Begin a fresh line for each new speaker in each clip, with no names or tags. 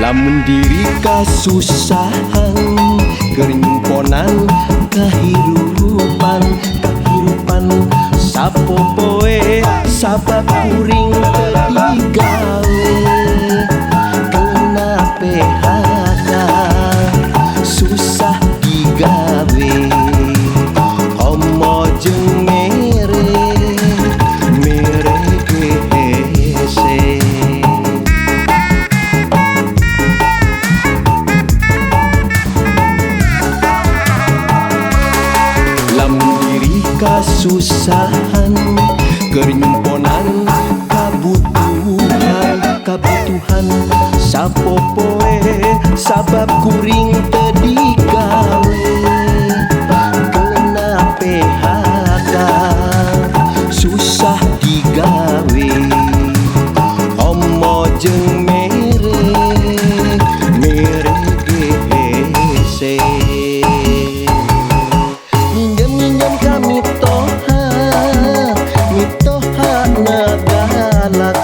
Lamun diri kasusahan keur nyimponan kahirupan sapopoe sabab kuring teu digawe kena PHK susah digawe homo jeung mere gese. Lamun diri kasusahan keur nyimponan kabutuhan sapopoe sabab kuring teu digawe kena PHK susah digawe homo jeung mere gese. Minjem ka mitoha nagalak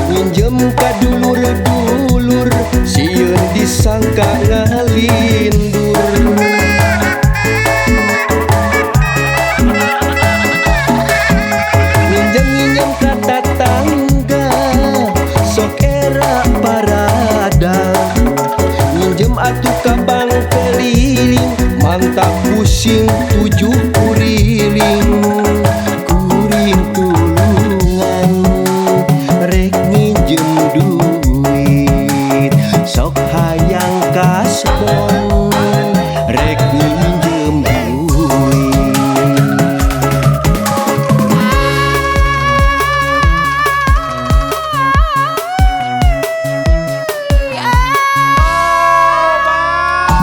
minjem ka dulur sieun disangka ngalindur. Minjem ka tatangga sok era parada minjem atuh ka bank keliling mantap pusing 7 kuriling kuring tulungan rek minjem duit sok hayang kasbon rek minjem duit.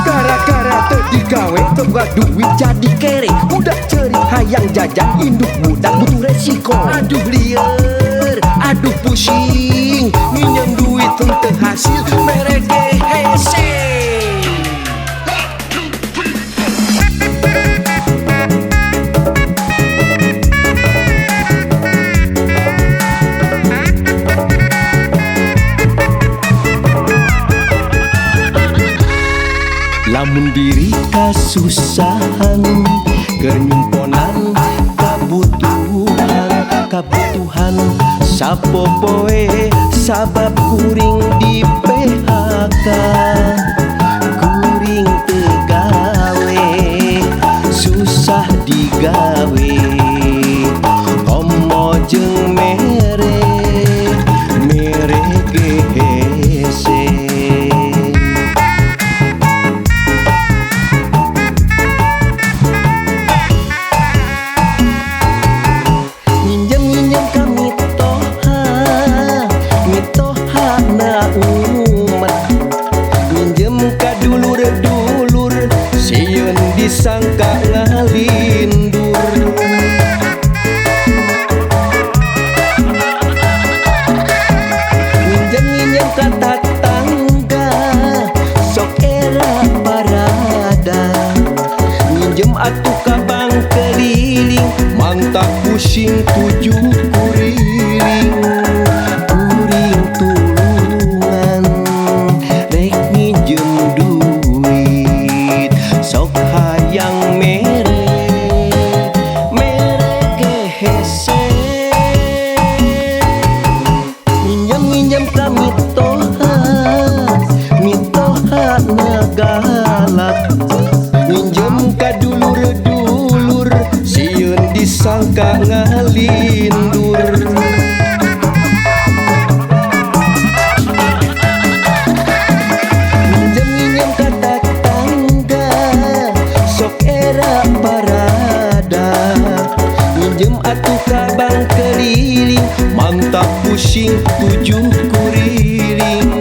Gara-gara teu digawe tebak duit jadi kere budak cerik hayang jajan induk budak butuh resiko. Aduh lieur, aduh pusing minjem duit teu hasil mere gese. Lamun diri kasusahan keur nyimponan kabutuhan sapopoe sabab kuring di PHK kuring teu gawe susah digawe homo jeung mere gese. Minjem ka dulur sieun disangka ngalindur. Minjem ka tatangga sok era parada minjem atuh ka bank keliling mantap pusing 7 kuriling kuring tulungan rek minjem duit sok hayang mere gese. Minjem ka mitoha nagalak minjem ka dulur sieun disangka ngalindur. Minjem ka tatangga sok era parada minjem atuh ka bank keliling mantap pusing 7 kuriling